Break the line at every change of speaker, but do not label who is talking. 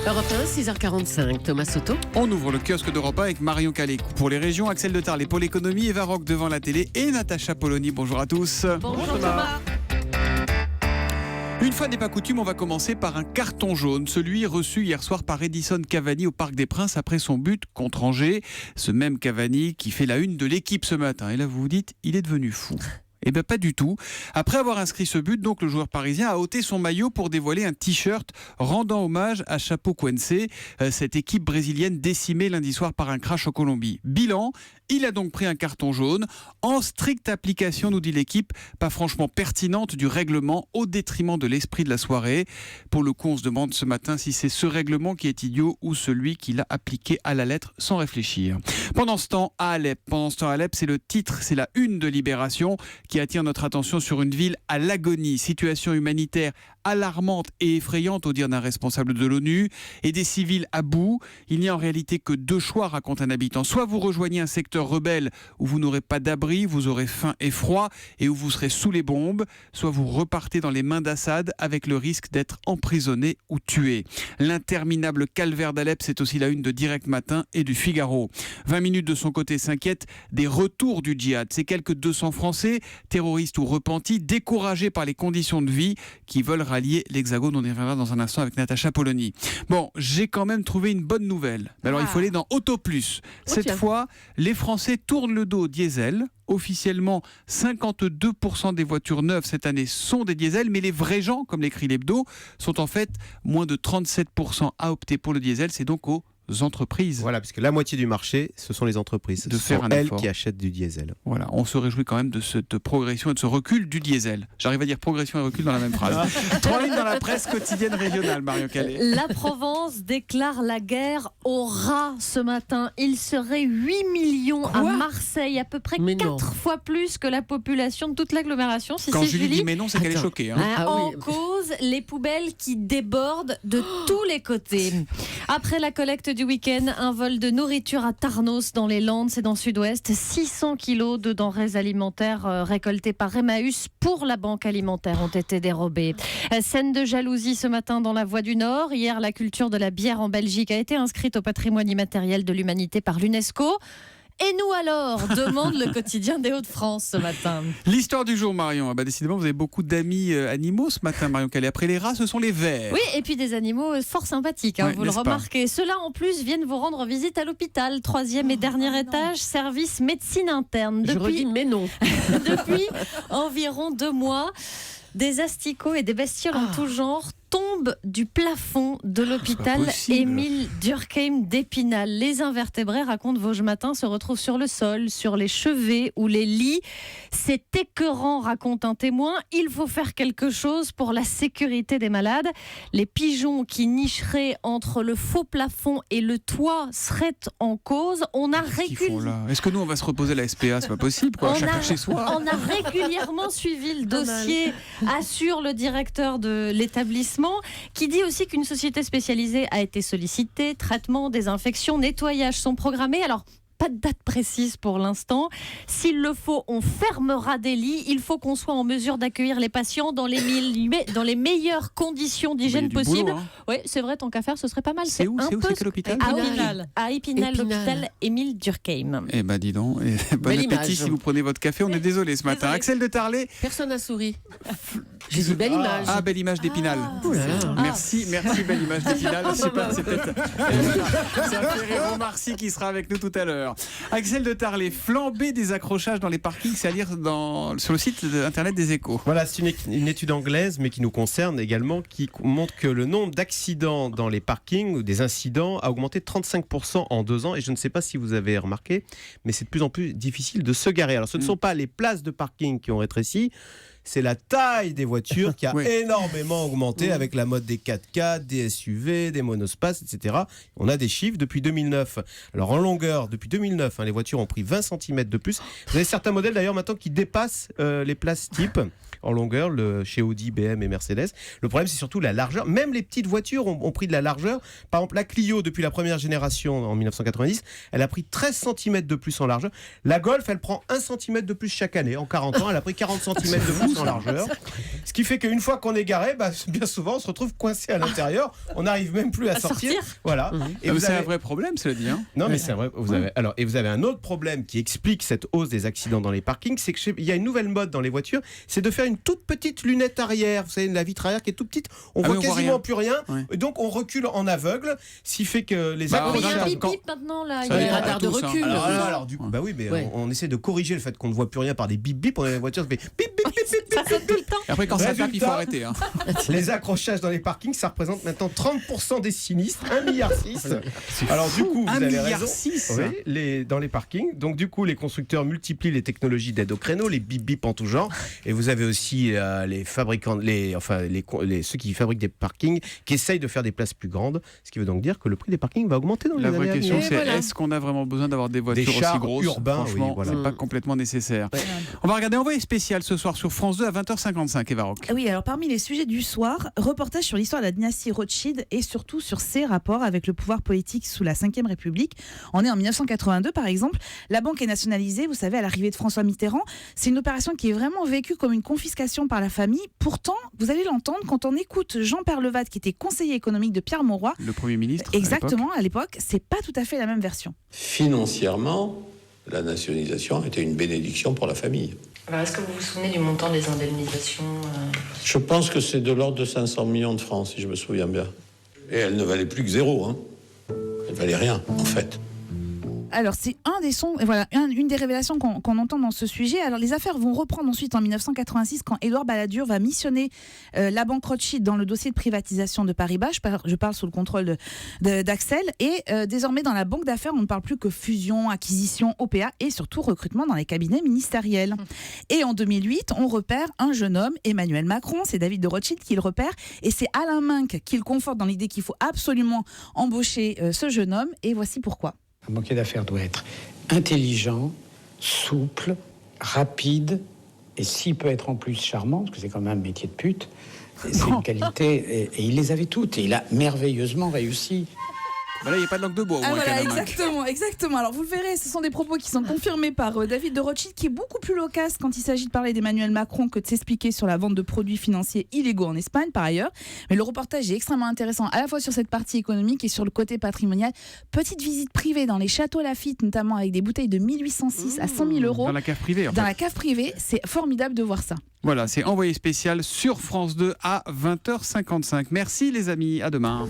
Europe 1, 6h45, Thomas Soto.
On ouvre le kiosque d'Europe 1 avec Marion Calais pour les régions, Axel de Tarles pour l'économie, Eva Rock devant la télé et Natacha Polony. Bonjour à tous.
Bonjour Thomas.
Une fois n'est pas coutume, on va commencer par un carton jaune, celui reçu hier soir par Edison Cavani au Parc des Princes après son but contre Angers. Ce même Cavani qui fait la une de l'équipe ce matin. Et là vous vous dites, il est devenu fou. Eh bien pas du tout. Après avoir inscrit ce but, donc le joueur parisien a ôté son maillot pour dévoiler un t-shirt rendant hommage à Chapecoense, cette équipe brésilienne décimée lundi soir par un crash en Colombie. Bilan, il a donc pris un carton jaune, en stricte application, nous dit l'équipe, pas franchement pertinente du règlement, au détriment de l'esprit de la soirée. Pour le coup, on se demande ce matin si c'est ce règlement qui est idiot ou celui qui l'a appliqué à la lettre sans réfléchir. Pendant ce temps, à Alep, c'est le titre, c'est la une de Libération qui attire notre attention sur une ville à l'agonie. Situation humanitaire alarmante et effrayante au dire d'un responsable de l'ONU et des civils à bout. Il n'y a en réalité que deux choix, raconte un habitant. Soit vous rejoignez un secteur rebelle où vous n'aurez pas d'abri, vous aurez faim et froid et où vous serez sous les bombes, soit vous repartez dans les mains d'Assad avec le risque d'être emprisonné ou tué. L'interminable calvaire d'Alep, c'est aussi la une de Direct Matin et du Figaro. 20 minutes de son côté s'inquiète des retours du djihad. Ces quelques 200 Français, terroristes ou repentis, découragés par les conditions de vie, qui veulent rallier l'Hexagone. On y reviendra dans un instant avec Natacha Polony. Bon, j'ai quand même trouvé une bonne nouvelle. Alors il faut aller dans Auto Plus. Cette fois, les Français tournent le dos au diesel. Officiellement, 52% des voitures neuves cette année sont des diesels, mais les vrais gens, comme l'écrit l'Hebdo, sont en fait moins de 37% à opter pour le diesel. C'est donc aux entreprises.
Voilà, parce que la moitié du marché, ce sont les entreprises. Ce sont elles qui achètent du diesel.
Voilà, on se réjouit quand même de cette progression et de ce recul du diesel. J'arrive à dire progression et recul dans la même phrase. 3 lignes dans la presse quotidienne régionale, Marion Calais.
La Provence déclare la guerre aux rats ce matin. Il serait 8 millions à Marseille, à peu près 4 fois plus que la population de toute l'agglomération.
Quand Julie dit mais non, c'est qu'elle est choquée.
En cause, les poubelles qui débordent de tous les côtés. Après la collecte du week-end, un vol de nourriture à Tarnos dans les Landes, c'est dans le sud-ouest. 600 kilos de denrées alimentaires récoltées par Emmaüs pour la banque alimentaire ont été dérobées. Scène de jalousie ce matin dans la Voie du Nord. Hier, la culture de la bière en Belgique a été inscrite au patrimoine immatériel de l'humanité par l'UNESCO. Et nous alors, demande le quotidien des Hauts-de-France ce matin.
L'histoire du jour, Marion. Décidément, vous avez beaucoup d'amis animaux ce matin, Marion Calais. Après les rats, ce sont les vers.
Oui, et puis des animaux fort sympathiques, vous le remarquez. Ceux-là, en plus, viennent vous rendre visite à l'hôpital. 3e et dernier étage, service médecine interne.
Je redis, mais non.
Depuis environ 2 mois, des asticots et des bestioles en tout genre tombent du plafond de l'hôpital Émile Durkheim d'Épinal. Les invertébrés, raconte Vosges Matin, se retrouvent sur le sol, sur les chevets ou les lits. C'est écœurant, raconte un témoin. Il faut faire quelque chose pour la sécurité des malades. Les pigeons qui nicheraient entre le faux plafond et le toit seraient en cause.
Est-ce que nous, on va se reposer à la SPA? C'est pas possible, quoi. Chacun chez soi.
On a régulièrement suivi le dossier, assure le directeur de l'établissement, qui dit aussi qu'une société spécialisée a été sollicitée. Traitement, désinfection, nettoyage sont programmés. Alors, pas de date précise pour l'instant. S'il le faut, on fermera des lits. Il faut qu'on soit en mesure d'accueillir les patients dans les meilleures conditions d'hygiène possibles. Oui, c'est vrai, tant qu'à faire, ce serait pas mal.
C'est quel hôpital?
À Épinal, l'hôpital Émile Durkheim.
Eh ben dis donc, bon appétit si vous prenez votre café. On est désolé ce matin. Axel de Tarles.
Personne n'a souri. J'ai dit belle image.
Ah, belle image d'Épinal. Merci, belle image d'Épinal. C'est peut-être c'est un Ferrero Marcy qui sera avec nous tout à l'heure. Axel de Tarles, flambée des accrochages dans les parkings, c'est à lire sur le site internet des Échos.
Voilà, c'est une étude anglaise, mais qui nous concerne également, qui montre que le nombre d'accidents dans les parkings ou des incidents a augmenté de 35% en 2 ans. Et je ne sais pas si vous avez remarqué, mais c'est de plus en plus difficile de se garer. Alors, ce ne sont pas les places de parking qui ont rétréci, c'est la taille des voitures qui a énormément augmenté avec la mode des 4x4, des SUV, des monospaces, etc. On a des chiffres depuis 2009. Alors en longueur, depuis 2009, les voitures ont pris 20 cm de plus. Vous avez certains modèles d'ailleurs maintenant qui dépassent les places types. en longueur chez Audi, BM et Mercedes. Le problème, c'est surtout la largeur. Même les petites voitures ont pris de la largeur. Par exemple, la Clio, depuis la première génération en 1990, elle a pris 13 cm de plus en largeur. La Golf, elle prend 1 cm de plus chaque année. En 40 ans, elle a pris 40 cm de plus en largeur. Ce qui fait qu'une fois qu'on est garé, bien souvent, on se retrouve coincé à l'intérieur. On n'arrive même plus à sortir. Voilà. Et
C'est un vrai problème, cela dit. Hein.
Non, mais c'est vrai. Vous avez un autre problème qui explique cette hausse des accidents dans les parkings, c'est qu'il y a une nouvelle mode dans les voitures, c'est de faire une toute petite lunette arrière. Vous savez, la vitre arrière qui est toute petite. On voit quasiment plus rien. Ouais. Et donc, on recule en aveugle, ce qui fait que les
accrochages... Il y a un bip-bip maintenant, là.
Il y a des radars de recul.
Alors, du coup, oui, mais on essaie de corriger le fait qu'on ne voit plus rien par des bip-bip. La voiture se fait bip-bip.
Ça sonne tout le temps.
Et après, quand ça tape, il faut arrêter. Hein.
Les accrochages dans les parkings, ça représente maintenant 30% des sinistres, 1,6 milliard. Alors, du coup, vous avez raison.
1,6
milliard dans les parkings. Donc, du coup, les constructeurs multiplient les technologies d'aide au créneau, les bip-bip en tout genre. Et vous avez aussi les fabricants, ceux qui fabriquent des parkings qui essayent de faire des places plus grandes. Ce qui veut donc dire que le prix des parkings va augmenter dans les années à venir.
La vraie question, c'est est-ce qu'on a vraiment besoin d'avoir des voitures aussi grosses
urbains,
franchement, c'est pas complètement nécessaire. Ouais. On va regarder Envoyé spécial ce soir sur France 2 à 20h55, Eva Rock.
Oui, alors parmi les sujets du soir, reportage sur l'histoire de la dynastie Rothschild et surtout sur ses rapports avec le pouvoir politique sous la Ve République. On est en 1982 par exemple. La banque est nationalisée, vous savez, à l'arrivée de François Mitterrand. C'est une opération qui est vraiment vécue comme une confiscation par la famille. Pourtant, vous allez l'entendre quand on écoute Jean Peyrelevade, qui était conseiller économique de Pierre Mauroy.
Le Premier ministre.
Exactement, à l'époque, c'est pas tout à fait la même version.
Financièrement, la nationalisation était une bénédiction pour la famille.
Alors, est-ce que vous vous souvenez du montant des indemnisations
Je pense que c'est de l'ordre de 500 millions de francs, si je me souviens bien. Et elle ne valait plus que zéro. Hein. Elle valait rien, en fait.
Alors, c'est un des sons, voilà, une des révélations qu'on entend dans ce sujet. Alors, les affaires vont reprendre ensuite en 1986 quand Édouard Balladur va missionner la banque Rothschild dans le dossier de privatisation de Paribas. Je parle sous le contrôle d'Axel. Et désormais, dans la banque d'affaires, on ne parle plus que fusion, acquisition, OPA et surtout recrutement dans les cabinets ministériels. Et en 2008, on repère un jeune homme, Emmanuel Macron. C'est David de Rothschild qui le repère. Et c'est Alain Minc qui le conforte dans l'idée qu'il faut absolument embaucher ce jeune homme. Et voici pourquoi.
Un banquier d'affaires doit être intelligent, souple, rapide, et s'il peut être en plus charmant, parce que c'est quand même un métier de pute, c'est une qualité, et il les avait toutes, et il a merveilleusement réussi.
Là, il n'y a pas de langue de bois.
Voilà, exactement. Alors, vous le verrez, ce sont des propos qui sont confirmés par David de Rothschild, qui est beaucoup plus loquace quand il s'agit de parler d'Emmanuel Macron que de s'expliquer sur la vente de produits financiers illégaux en Espagne, par ailleurs. Mais le reportage est extrêmement intéressant, à la fois sur cette partie économique et sur le côté patrimonial. Petite visite privée dans les châteaux Laffitte, notamment avec des bouteilles de 1806 à 100 000 euros.
Dans la cave privée, en fait.
Dans la cave privée, c'est formidable de voir ça.
Voilà, c'est Envoyé spécial sur France 2 à 20h55. Merci les amis, à demain.